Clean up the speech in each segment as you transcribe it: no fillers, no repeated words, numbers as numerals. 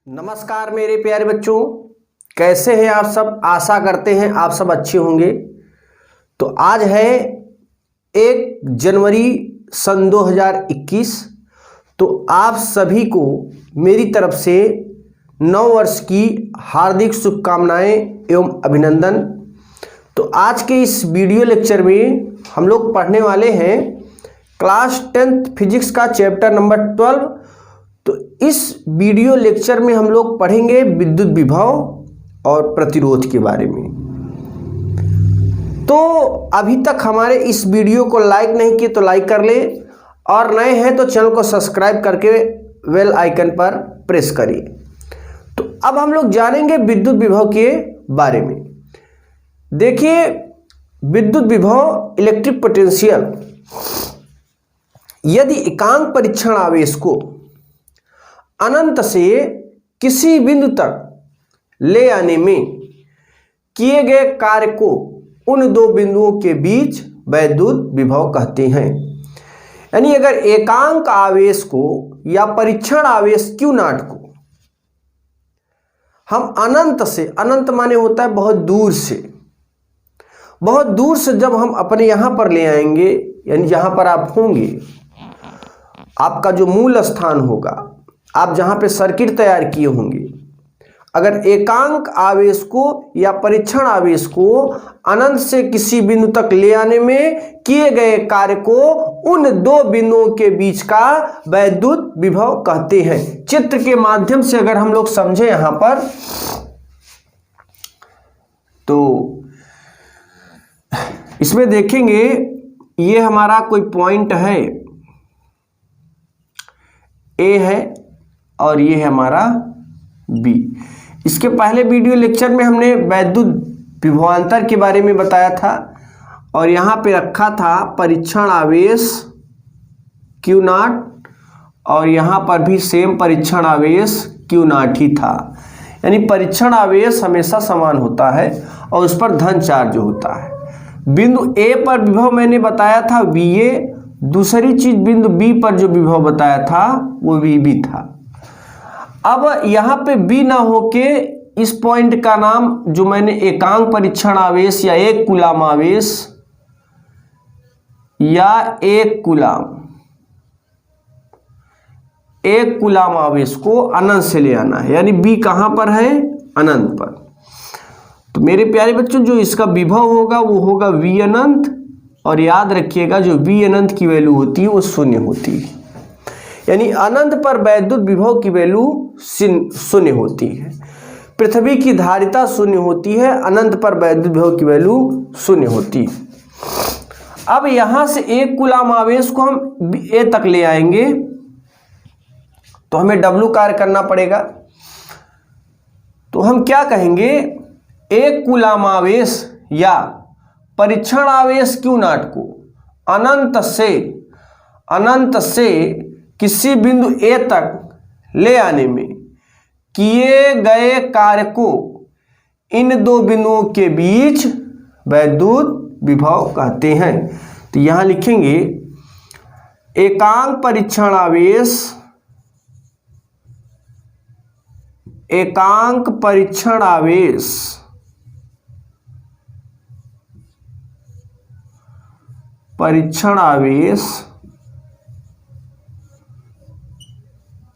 नमस्कार मेरे प्यारे बच्चों, कैसे हैं आप सब। आशा करते हैं आप सब अच्छे होंगे। तो आज है 1 जनवरी सन 2021। तो आप सभी को मेरी तरफ से नव वर्ष की हार्दिक शुभकामनाएं एवं अभिनंदन। तो आज के इस वीडियो लेक्चर में हम लोग पढ़ने वाले हैं क्लास 10th फिजिक्स का चैप्टर नंबर 12। तो इस वीडियो लेक्चर में हम लोग पढ़ेंगे विद्युत विभव और प्रतिरोध के बारे में। तो अभी तक हमारे इस वीडियो को लाइक नहीं किए तो लाइक कर ले, और नए हैं तो चैनल को सब्सक्राइब करके बेल आइकन पर प्रेस करिए। तो अब हम लोग जानेंगे विद्युत विभव के बारे में। देखिए, विद्युत विभव इलेक्ट्रिक पोटेंशियल यदि एकांक परीक्षण आवेश को अनंत से किसी बिंदु तक ले आने में किए गए कार्य को उन दो बिंदुओं के बीच वैद्युत विभव कहते हैं। यानी अगर एकांक आवेश को या परीक्षण आवेश Q नॉट को हम अनंत से, अनंत माने होता है बहुत दूर से, बहुत दूर से जब हम अपने यहां पर ले आएंगे, यानी जहां पर आप होंगे, आपका जो मूल स्थान होगा, आप जहां पे सर्किट तैयार किए होंगे, अगर एकांक आवेश को या परीक्षण आवेश को अनंत से किसी बिंदु तक ले आने में किए गए कार्य को उन दो बिंदुओं के बीच का वैद्युत विभव कहते हैं। चित्र के माध्यम से अगर हम लोग समझे यहां पर, तो इसमें देखेंगे ये हमारा कोई पॉइंट है, ए है और ये है हमारा बी। इसके पहले वीडियो लेक्चर में हमने वैद्युत विभवांतर के बारे में बताया था, और यहाँ पे रखा था परीक्षण आवेश Q नॉट, और यहाँ पर भी सेम परीक्षण आवेश Q नॉट ही था। यानी परीक्षण आवेश हमेशा समान होता है और उस पर धन चार्ज होता है। बिंदु A पर विभव मैंने बताया था VA, दूसरी चीज बिंदु B पर जो विभव बताया था वो VB था। अब यहाँ पे B ना होके इस पॉइंट का नाम जो मैंने एकांक परीक्षण आवेश या एक कूलाम आवेश या एक कूलाम आवेश को अनंत से ले आना है। यानी B कहां पर है? अनंत पर। तो मेरे प्यारे बच्चों, जो इसका विभव होगा वो होगा V अनंत, और याद रखिएगा जो V अनंत की वैल्यू होती है वो शून्य होती है। यानी अनंत पर वैद्युत विभव की वैल्यू शून्य होती है। पृथ्वी की धारिता शून्य होती है, अनंत पर वैद्युत विभव की वैल्यू शून्य होती है। अब यहां से एक कूलाम आवेश को हम A तक ले आएंगे तो हमें W कार्य करना पड़ेगा। तो हम क्या कहेंगे? एक कूलाम आवेश या परीक्षण आवेश Q नॉट को अनंत से किसी बिंदु A तक ले आने में किए गए कार्य को इन दो बिंदुओं के बीच वैद्युत विभव कहते हैं। तो यहां लिखेंगे एकांक परीक्षण आवेश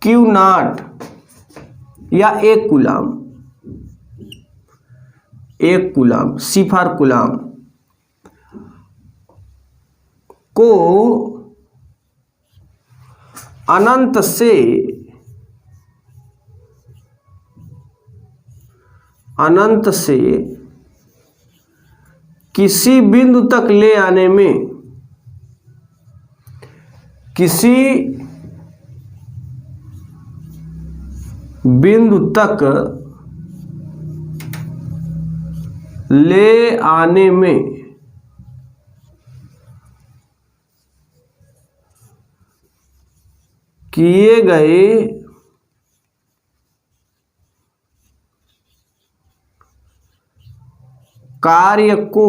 Q नॉट या एक कूलाम C फॉर कूलाम को अनंत से किसी बिंदु तक ले आने में किए गए कार्य को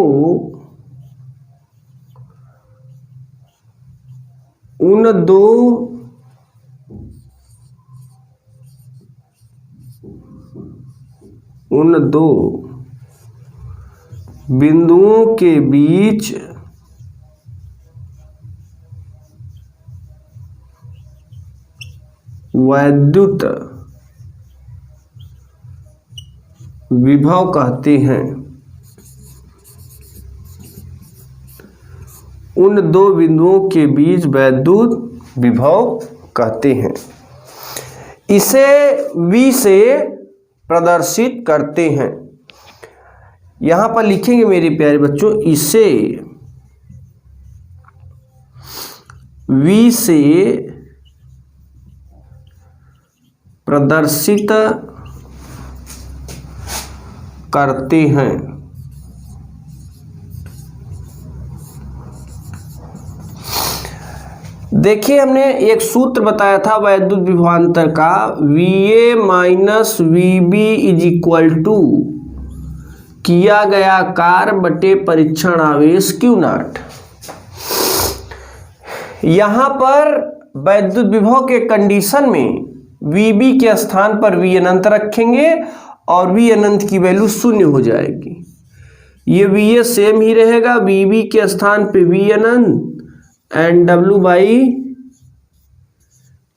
उन दो उन दो बिंदुओं के बीच वैद्युत विभव कहते हैं। उन दो बिंदुओं के बीच वैद्युत विभव कहते हैं। इसे V से प्रदर्शित करते हैं। यहां पर लिखेंगे मेरे प्यारे बच्चों, इसे V से प्रदर्शित करते हैं। देखिए, हमने एक सूत्र बताया था वैद्युत विभवांतर का, VA minus VB is equal to किया गया कार्य बटे परीक्षण आवेश Q नॉट। यहां पर वैद्युत विभव के कंडीशन में VB के स्थान पर V अनंत रखेंगे और V अनंत की वैल्यू शून्य हो जाएगी। ये VA सेम ही रहेगा, VB के स्थान पे V Anant and W by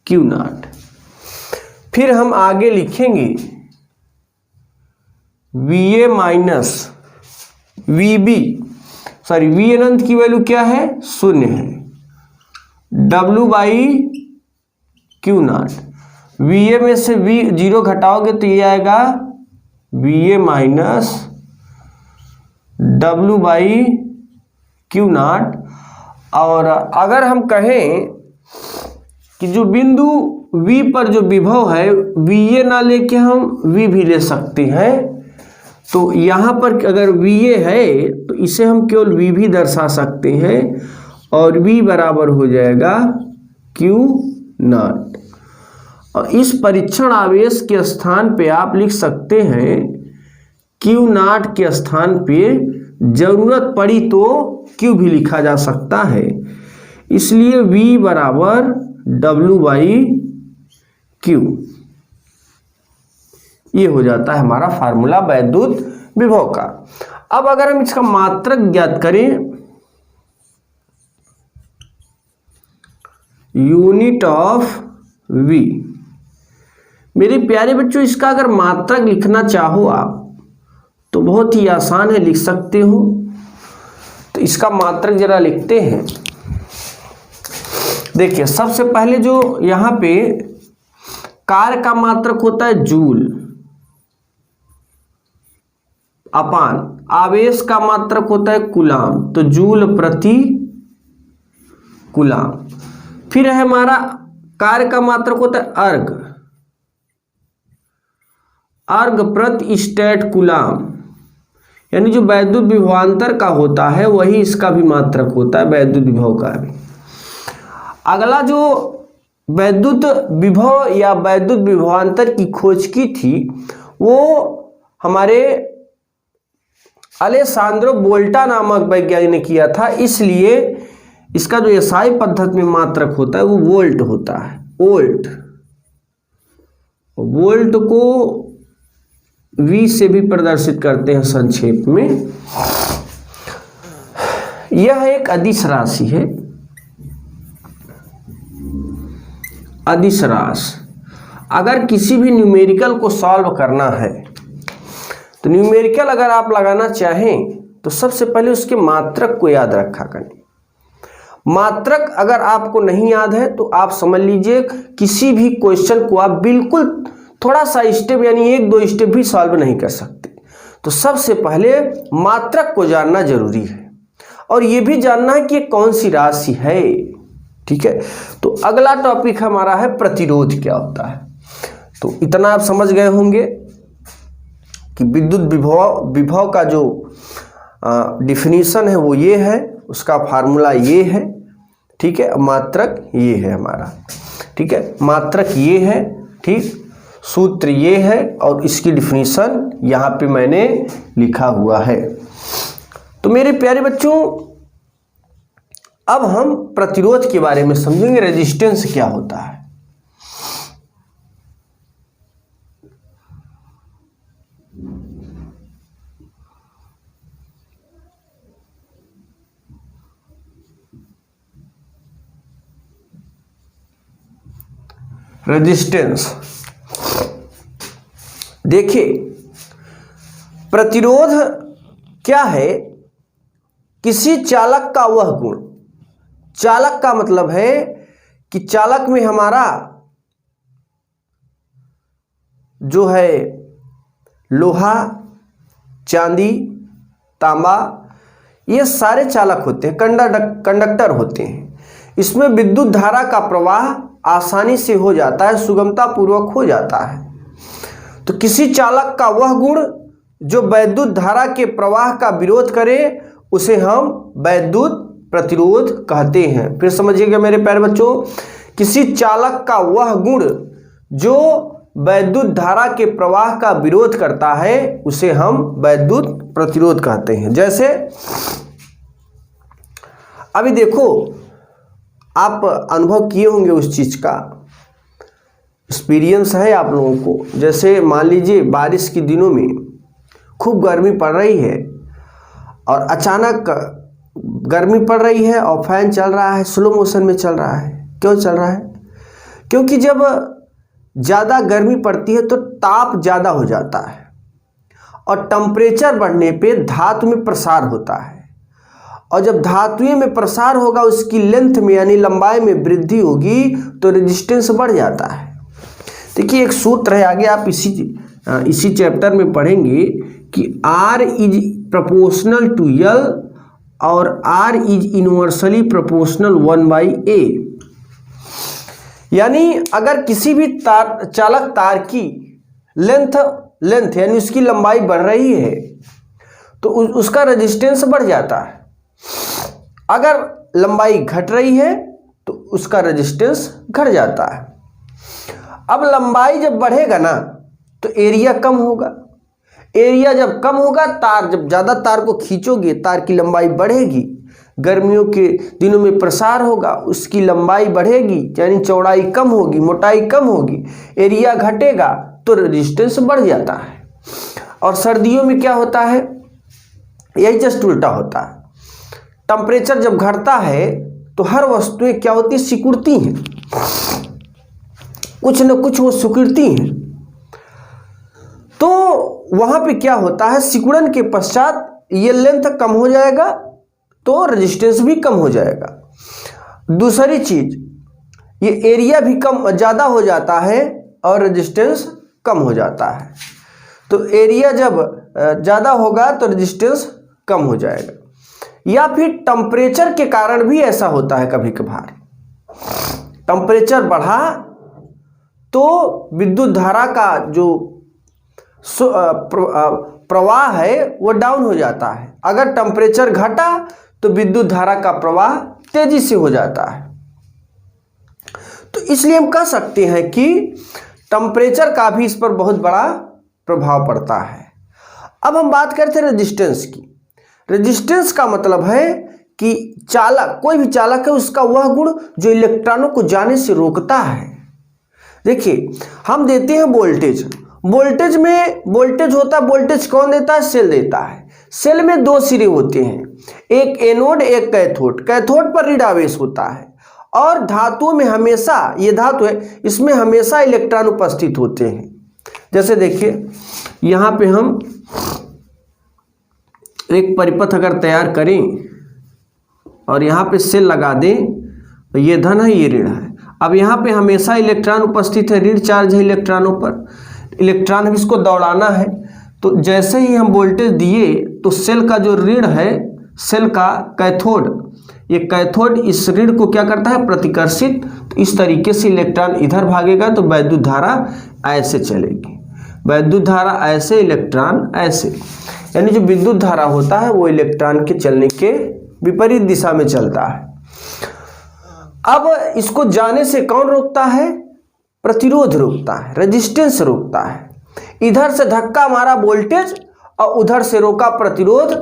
Q not. फिर हम आगे लिखेंगे VA minus VB, sorry V अनंत की वैल्यू क्या है, शून्य है, W by Q not. VA में से V जीरो घटाओगे तो ये आएगा VA minus W by Q not. और अगर हम कहें कि जो बिंदु V पर जो विभव है VA ना लेके हम V भी ले सकते हैं, तो यहाँ पर अगर VA है तो इसे हम केवल V भी दर्शा सकते हैं और V बराबर हो जाएगा Q नॉट। और इस परीक्षण आवेश के स्थान पे आप लिख सकते हैं Q नॉट के स्थान पे जरूरत पड़ी तो Q भी लिखा जा सकता है, इसलिए V बराबर W बाई Q। ये हो जाता है हमारा फार्मूला वैद्युत विभव का। अब अगर हम इसका मात्रक ज्ञात करें, यूनिट ऑफ V, मेरे प्यारे बच्चों इसका अगर मात्रक लिखना चाहो आप तो बहुत ही आसान है, लिख सकते हो। तो इसका मात्रक जरा लिखते हैं। देखिए, सबसे पहले जो यहाँ पे कार्य का मात्रक होता है जूल अपान, आवेश का मात्रक होता है कूलाम, तो जूल प्रति कूलाम। फिर है हमारा कार्य का मात्रक होता है अर्ग, अर्ग प्रति स्टेट कूलाम, यानी जो वैद्युत विभवांतर का होता है वही इसका भी मात्रक होता है, वैद्युत विभव का भी। अगला जो वैद्युत विभव या वैद्युत विभवांतर की खोज की थी वो हमारे अलेसांद्रो वोल्टा नामक वैज्ञानिक ने किया था, इसलिए इसका जो एसआई पद्धति में मात्रक होता है वो वोल्ट होता है। वोल्ट को V से भी प्रदर्शित करते हैं संक्षेप में। यह एक अदिश राशि है, अदिश राशि। अगर किसी भी न्यूमेरिकल को सॉल्व करना है तो न्यूमेरिकल अगर आप लगाना चाहें तो सबसे पहले उसके मात्रक को याद रखा करें। मात्रक अगर आपको नहीं याद है तो आप समझ लीजिए किसी भी क्वेश्चन को आप बिल्कुल थोड़ा सा स्टेप यानी एक दो स्टेप भी सॉल्व नहीं कर सकते। तो सबसे पहले मात्रक को जानना जरूरी है और ये भी जानना है कि कौन सी राशि है। ठीक है, तो अगला टॉपिक हमारा है प्रतिरोध क्या होता है। तो इतना आप समझ गए होंगे कि विद्युत विभव का जो डिफिनीशन है वो ये है, उसका फार्मूला ये है। ठीक है, मात्रक ये है हमारा। ठीक है, मात्रक ये है, ठीक, सूत्र ये है और इसकी डिफिनीशन यहाँ पे मैंने लिखा हुआ है। तो मेरे प्यारे बच्चों अब हम प्रतिरोध के बारे में समझेंगे, रेजिस्टेंस क्या होता है। रेजिस्टेंस। देखिए प्रतिरोध क्या है? किसी चालक का वह गुण, चालक का मतलब है कि चालक में हमारा जो है लोहा, चांदी, तांबा, ये सारे चालक होते हैं, कंडक्टर होते हैं। इसमें विद्युत धारा का प्रवाह आसानी से हो जाता है, सुगमता पूर्वक हो जाता है। तो किसी चालक का वह गुण जो वैद्युत धारा के प्रवाह का विरोध करे उसे हम वैद्युत प्रतिरोध कहते हैं। फिर समझिएगा मेरे प्यारे बच्चों, किसी चालक का वह गुण जो वैद्युत धारा के प्रवाह का विरोध करता है उसे हम वैद्युत प्रतिरोध कहते हैं। जैसे अभी देखो, आप अनुभव किए होंगे उस चीज का, एक्सपीरियंस है आप लोगों को। जैसे मान लीजिए बारिश के दिनों में खूब गर्मी पड़ रही है और अचानक गर्मी पड़ रही है और फैन चल रहा है, स्लो मोशन में चल रहा है। क्यों चल रहा है? क्योंकि जब ज़्यादा गर्मी पड़ती है तो ताप ज़्यादा हो जाता है और टेम्परेचर बढ़ने पे धातु में प्रसार होता है, और जब धातुएं में प्रसार होगा उसकी लेंथ में यानी लंबाई में वृद्धि होगी तो रेजिस्टेंस बढ़ जाता है। देखिए एक सूत्र है, आगे आप इसी चैप्टर में पढ़ेंगे कि R is proportional to L और R is inversely proportional 1/A। यानी अगर किसी भी चालक तार की लेंथ यानी उसकी लंबाई बढ़ रही है तो उसका रेजिस्टेंस बढ़ जाता है, अगर लंबाई घट रही है तो उसका रेजिस्टेंस घट जाता है। अब लंबाई जब बढ़ेगा ना तो एरिया कम होगा, एरिया जब कम होगा, जब ज़्यादा तार को खींचोगे तार की लंबाई बढ़ेगी, गर्मियों के दिनों में प्रसार होगा, उसकी लंबाई बढ़ेगी यानी चौड़ाई कम होगी, मोटाई कम होगी, एरिया घटेगा तो रेजिस्टेंस बढ़ जाता है। और सर्दियों में क्या होता है? यही जस्ट उल्टा होता है। टेम्परेचर जब घटता है तो हर वस्तुएं क्या होती, सिकुड़ती हैं, कुछ न कुछ वो सिकुड़ती हैं। तो वहां पे क्या होता है, सिकुड़न के पश्चात ये लेंथ कम हो जाएगा तो रेजिस्टेंस भी कम हो जाएगा। दूसरी चीज, ये एरिया भी कम ज़्यादा हो जाता है और रेजिस्टेंस कम हो जाता है। तो एरिया जब ज़्यादा होगा तो रेजिस्टेंस कम हो जाएगा। या फिर टेम्परेचर के कारण भी ऐसा होता है, कभी कभार टेम्परेचर बढ़ा तो विद्युत धारा का जो प्रवाह है वो डाउन हो जाता है, अगर टेम्परेचर घटा तो विद्युत धारा का प्रवाह तेजी से हो जाता है। तो इसलिए हम कह सकते हैं कि टेम्परेचर का भी इस पर बहुत बड़ा प्रभाव पड़ता है। अब हम बात करते हैं रेजिस्टेंस की। रेजिस्टेंस का मतलब है कि चालक, कोई भी चालक है उसका वह गुण जो इलेक्ट्रॉनों को जाने से रोकता है। देखिए हम देते हैं वोल्टेज, वोल्टेज में वोल्टेज होता है, वोल्टेज कौन देता है? सेल देता है। सेल में दो सिरे होते हैं, एक एनोड एक कैथोड। कैथोड पर ऋण आवेश होता है और धातुओं में हमेशा, ये धातु है इसमें हमेशा इलेक्ट्रॉन उपस्थित होते हैं। जैसे देखिए यहाँ पे हम एक परिपथ अगर तैयार करें और यहाँ पे सेल लगा दें तो ये धन है ये ऋण है। अब यहाँ पे हमेशा इलेक्ट्रॉन उपस्थित है, ऋण चार्ज है इलेक्ट्रॉनों पर, इलेक्ट्रॉन हम इसको दौड़ाना है। तो जैसे ही हम वोल्टेज दिए तो सेल का जो ऋण है, सेल का कैथोड, ये कैथोड इस ऋण को क्या करता है? प्रतिकर्षित। तो इस तरीके से इलेक्ट्रॉन इधर भागेगा तो वैद्युत धारा ऐसे चलेगी, वैद्युत धारा ऐसे, इलेक्ट्रॉन ऐसे। यानी जो विद्युत धारा होता है वो इलेक्ट्रॉन के चलने के विपरीत दिशा में चलता है। अब इसको जाने से कौन रोकता है? प्रतिरोध रोकता है, रेजिस्टेंस रोकता है। इधर से धक्का मारा वोल्टेज और उधर से रोका प्रतिरोध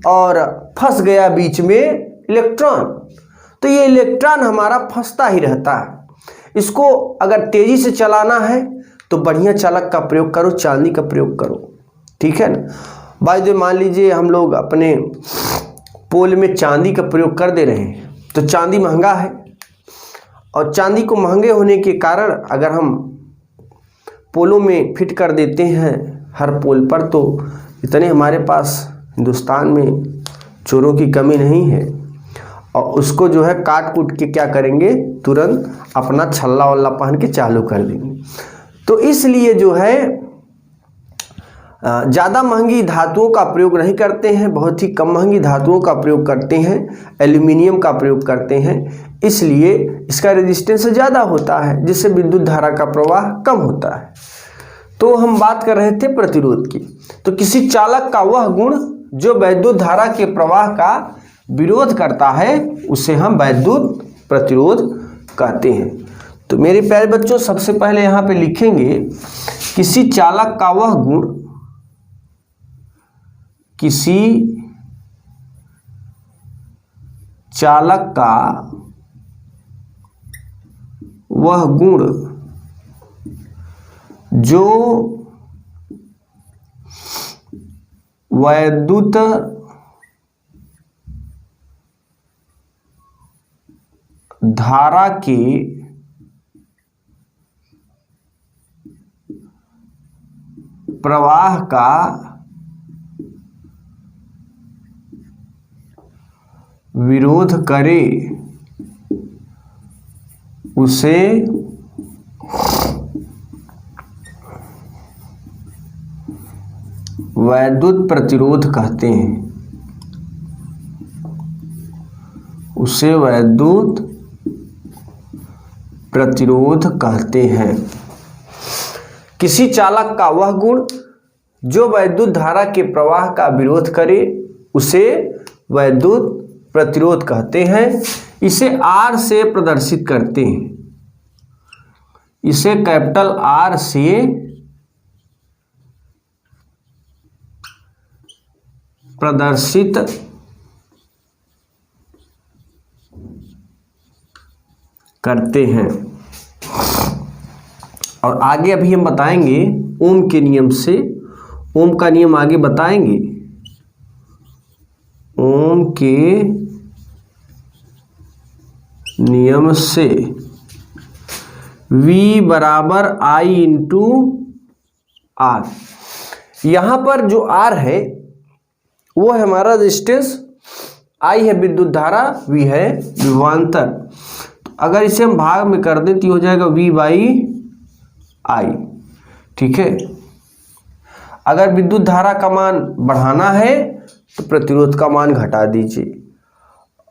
और फंस गया बीच में इलेक्ट्रॉन। तो ये इलेक्ट्रॉन हमारा फंसता ही रहता है। इसको अगर तेजी से चलाना है तो बढ़िया चालक का प्रयोग करो, चांदी का प्रयोग करो, ठीक है ना। भाई जो मान लीजिए हम लोग अपने पोल में चांदी का प्रयोग कर दे रहे हैं तो चांदी महंगा है और चांदी को महंगे होने के कारण अगर हम पोलों में फिट कर देते हैं हर पोल पर, तो इतने हमारे पास हिंदुस्तान में चोरों की कमी नहीं है, और उसको जो है काट कूट के क्या करेंगे, तुरंत अपना छल्ला वल्ला पहन के चालू कर देंगे। तो इसलिए जो है ज़्यादा महंगी धातुओं का प्रयोग नहीं करते हैं, बहुत ही कम महंगी धातुओं का प्रयोग करते हैं, एल्यूमिनियम का प्रयोग करते हैं, इसलिए इसका रेजिस्टेंस ज़्यादा होता है, जिससे विद्युत धारा का प्रवाह कम होता है। तो हम बात कर रहे थे प्रतिरोध की। तो किसी चालक का वह गुण जो वैद्युत धारा के प्रवाह का विरोध करता है उसे हम वैद्युत प्रतिरोध कहते हैं। तो मेरे प्यारे बच्चों, सबसे पहले यहाँ पे लिखेंगे किसी चालक का वह गुण, किसी चालक का वह गुण जो वैद्युत धारा के प्रवाह का विरोध करे उसे वैद्युत प्रतिरोध कहते हैं, उसे वैद्युत प्रतिरोध कहते हैं। किसी चालक का वह गुण जो वैद्युत धारा के प्रवाह का विरोध करे उसे वैद्युत प्रतिरोध कहते हैं। इसे R से प्रदर्शित करते हैं, इसे कैपिटल R से प्रदर्शित करते हैं। और आगे अभी हम बताएंगे ओम के नियम से, ओम का नियम आगे बताएंगे। ओम के नियम से V बराबर I इंटू R। यहाँ पर जो R है वो है हमारा रेजिस्टेंस, I है विद्युत धारा, V है विभवांतर। तो अगर इसे हम भाग में कर दें तो हो जाएगा V बाई I, ठीक है। अगर विद्युत धारा का मान बढ़ाना है तो प्रतिरोध का मान घटा दीजिए,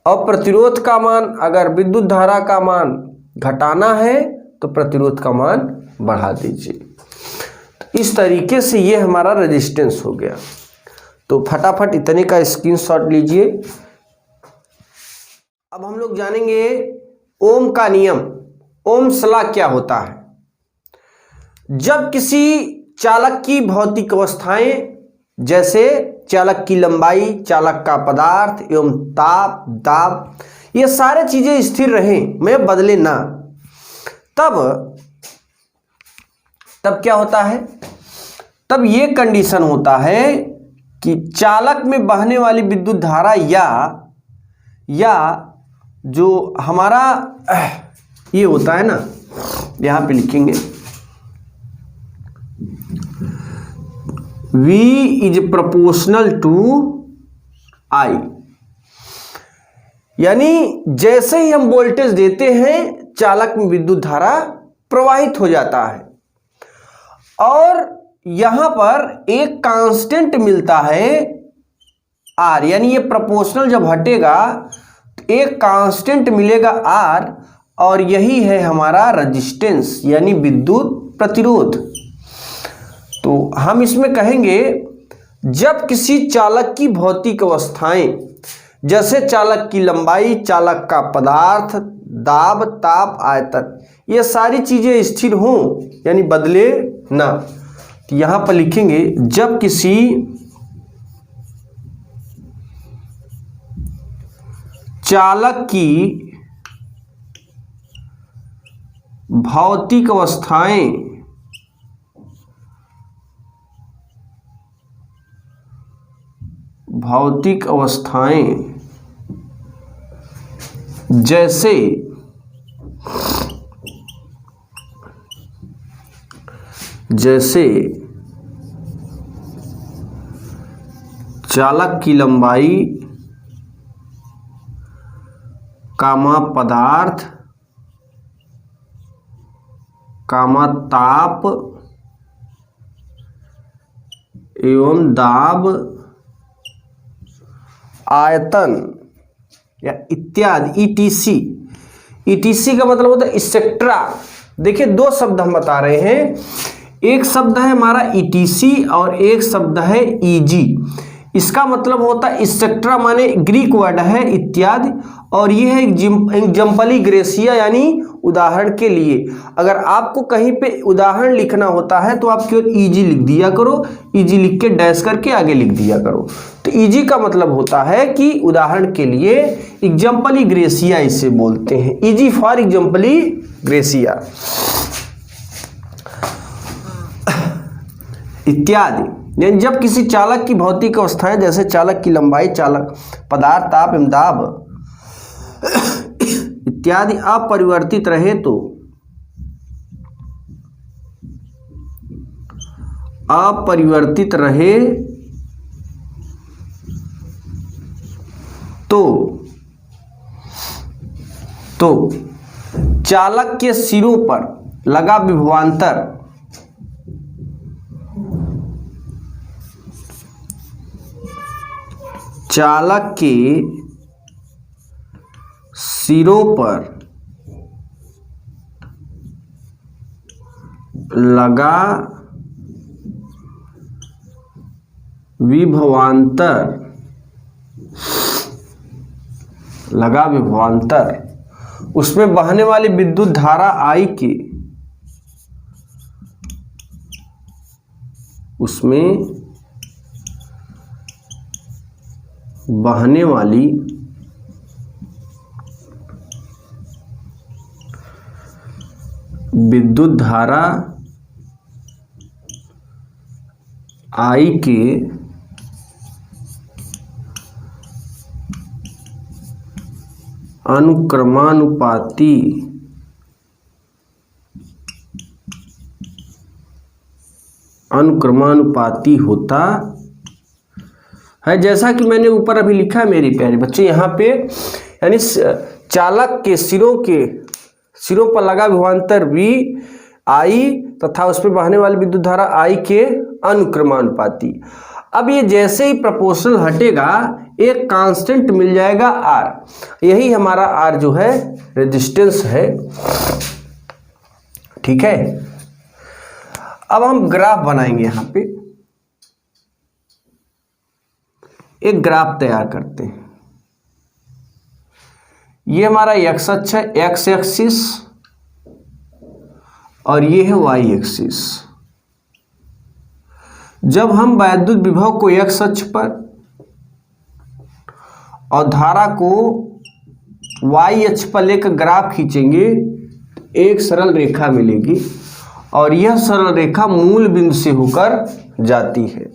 और प्रतिरोध का मान, अगर विद्युत धारा का मान घटाना है तो प्रतिरोध का मान बढ़ा दीजिए। तो इस तरीके से ये हमारा रेजिस्टेंस हो गया। तो फटाफट इतने का स्क्रीनशॉट लीजिए। अब हम लोग जानेंगे ओम का नियम, ओम्स लॉ क्या होता है। जब किसी चालक की भौतिक अवस्थाएं जैसे चालक की लंबाई, चालक का पदार्थ एवं ताप, दाब, ये सारे चीजें स्थिर रहें, में बदले ना, तब क्या होता है, तब ये कंडीशन होता है कि चालक में बहने वाली विद्युत धारा या जो हमारा ये होता है ना, यहां पे लिखेंगे V is proportional to I, यानी जैसे ही हम वोल्टेज देते हैं चालक में विद्युत धारा प्रवाहित हो जाता है, और यहां पर एक कांस्टेंट मिलता है R, यानी ये प्रोपोर्शनल जब हटेगा तो एक कांस्टेंट मिलेगा R, और यही है हमारा रेजिस्टेंस यानी विद्युत प्रतिरोध। तो हम इसमें कहेंगे जब किसी चालक की भौतिक अवस्थाएं जैसे चालक की लंबाई, चालक का पदार्थ, दाब, ताप, आयतन, ये सारी चीजें स्थिर हों यानी बदले ना, तो यहां पर लिखेंगे जब किसी चालक की भौतिक अवस्थाएं जैसे जैसे चालक की लंबाई कामा पदार्थ कामा ताप एवं दाब आयतन या इत्यादि ईटीसी का मतलब होता है एक्सेट्रा। देखिए दो शब्द हम बता रहे हैं, एक शब्द है हमारा ईटीसी और एक शब्द है ईजी। इसका मतलब होता है एक्सेट्रा माने ग्रीक वर्ड है इत्यादि, और ये है एग्जाम्पली ग्रेसिया यानी उदाहरण के लिए। अगर आपको कहीं पे उदाहरण लिखना होता है तो आप केवल ईजी लिख दिया करो, ईजी लिख के डैश करके आगे लिख दिया करो। तो ईजी का मतलब होता है कि उदाहरण के लिए, एग्जाम्पली ग्रेसिया इसे बोलते हैं, ईजी फॉर एग्जाम्पली ग्रेसिया इत्यादि। यानी जब किसी चालक की भौतिक अवस्थाएं जैसे चालक की लंबाई, चालक पदार्थ, ताप एवं दाब इत्यादि अपरिवर्तित रहे तो चालक के सिरों पर लगा विभवांतर चालक के सिरों पर लगा विभवांतर उसमें बहने वाली विद्युत धारा I के उसमें बहने वाली विद्युत धारा I के अनुक्रमानुपाती होता है। जैसा कि मैंने ऊपर अभी लिखा है मेरे प्यारे बच्चे, यहाँ पे यानी चालक के सिरों पर लगा विभवांतर V I तथा उसमें बहने वाली विद्युत धारा I के अनुक्रमानुपाती। अब ये जैसे ही प्रोपोर्शनल हटेगा एक कांस्टेंट मिल जाएगा R, यही हमारा R जो है रेजिस्टेंस है। ठीक है, अब हम ग्राफ बनाएंगे। यहाँ पे एक ग्राफ तैयार करते हैं। ये हमारा x अक्ष है, x एक्सिस, और ये है y एक्सिस। जब हम वैद्युत विभव को x अक्ष पर और धारा को y अक्ष पर लेकर ग्राफ खींचेंगे, एक सरल रेखा मिलेगी और यह सरल रेखा मूल बिंदु से होकर जाती है।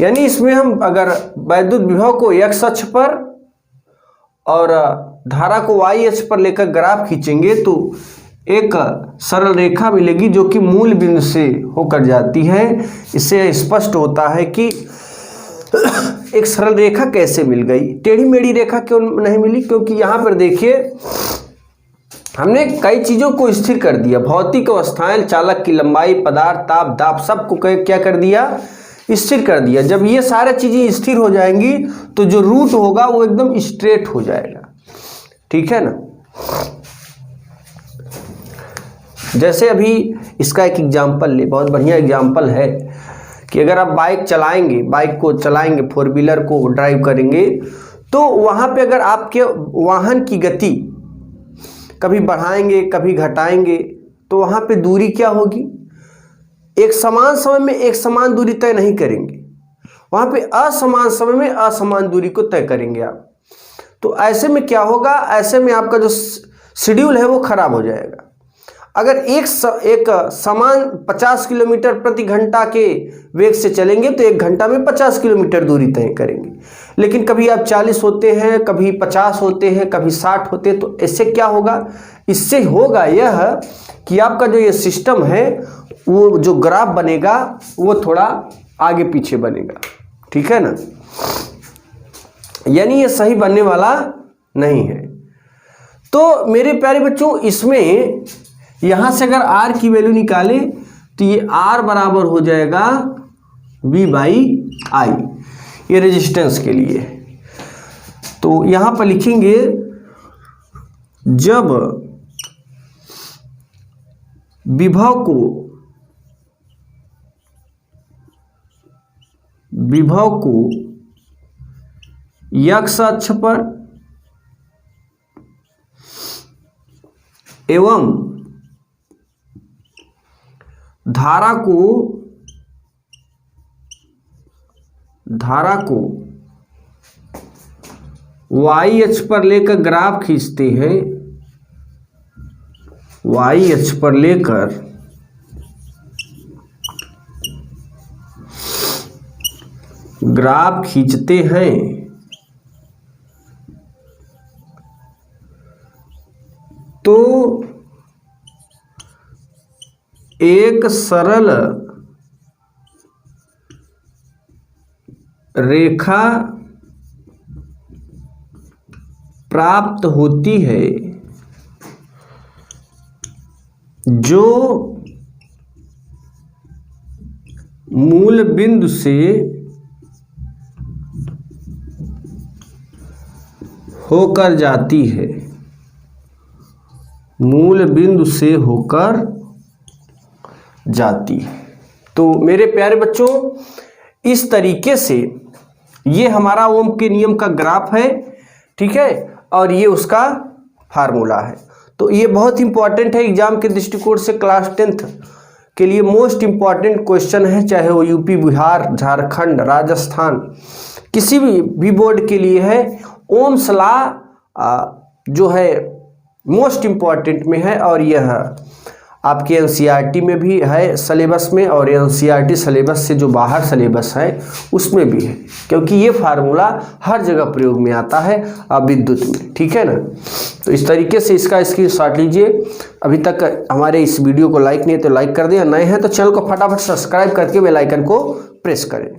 यानी इसमें हम अगर वैद्युत विभव को x अक्ष पर और धारा को y अक्ष पर लेकर ग्राफ खींचेंगे तो एक सरल रेखा मिलेगी जो कि मूल बिंदु से होकर जाती है। इससे स्पष्ट होता है कि एक सरल रेखा कैसे मिल गई, टेढ़ी मेढ़ी रेखा क्यों नहीं मिली, क्योंकि यहाँ पर देखिए हमने कई चीज़ों को स्थिर कर दिया। भौतिक अवस्थाएं, चालक की लंबाई, पदार्थ, ताप, दाब, सबको क्या कर दिया, स्थिर कर दिया। जब ये सारी चीज़ें स्थिर हो जाएंगी तो जो रूट होगा वो एकदम स्ट्रेट हो जाएगा। ठीक है ना। जैसे अभी इसका एक एग्जाम्पल ले, बहुत बढ़िया एग्जाम्पल है कि अगर आप बाइक को चलाएंगे, फोर व्हीलर को ड्राइव करेंगे, तो वहाँ पे अगर आपके वाहन की गति कभी बढ़ाएंगे कभी घटाएंगे तो वहाँ पे दूरी क्या होगी, एक समान समय में एक समान दूरी तय नहीं करेंगे, वहाँ पे असमान समय में असमान दूरी को तय करेंगे आप। तो ऐसे में क्या होगा, ऐसे में आपका जो शेड्यूल है वो खराब हो जाएगा। अगर एक समान 50 किलोमीटर प्रति घंटा के वेग से चलेंगे तो 1 घंटा में 50 किलोमीटर दूरी तय करेंगे, लेकिन कभी आप 40 होते हैं, कभी 50 होते हैं, कभी 60 होते हैं, तो इससे क्या होगा, इससे होगा यह कि आपका जो ये सिस्टम है वो जो ग्राफ बनेगा वो थोड़ा आगे पीछे बनेगा, ठीक है ना, यानी ये सही बनने वाला नहीं है। तो मेरे प्यारे बच्चों इसमें यहां से अगर r की वैल्यू निकाले तो ये r बराबर हो जाएगा V/I, ये रेजिस्टेंस के लिए। तो यहां पर लिखेंगे जब विभव को x अक्ष पर एवं धारा को y अक्ष पर लेकर ग्राफ खींचते हैं, y अक्ष पर लेकर ग्राफ खींचते हैं तो एक सरल रेखा प्राप्त होती है जो मूल बिंदु से होकर जाती है, मूल बिंदु से होकर जाती है। तो मेरे प्यारे बच्चों इस तरीके से ये हमारा ओम के नियम का ग्राफ है, ठीक है, और ये उसका फार्मूला है। तो ये बहुत इंपॉर्टेंट है एग्जाम के दृष्टिकोण से, क्लास 10th के लिए मोस्ट इंपॉर्टेंट क्वेश्चन है, चाहे वो यूपी, बिहार, झारखंड, राजस्थान, किसी भी बोर्ड के लिए है। ओम्स लॉ जो है मोस्ट इम्पॉर्टेंट में है और यह आपके एनसीईआरटी में भी है सिलेबस में, और एनसीईआरटी सिलेबस से जो बाहर सिलेबस है उसमें भी है, क्योंकि ये फार्मूला हर जगह प्रयोग में आता है विद्युत में, ठीक है ना। तो इस तरीके से इसका स्क्रीनशॉट लीजिए। अभी तक हमारे इस वीडियो को लाइक नहीं है तो लाइक कर दें, नए हैं तो चैनल को फटाफट सब्सक्राइब करके बेल आइकन को प्रेस करें।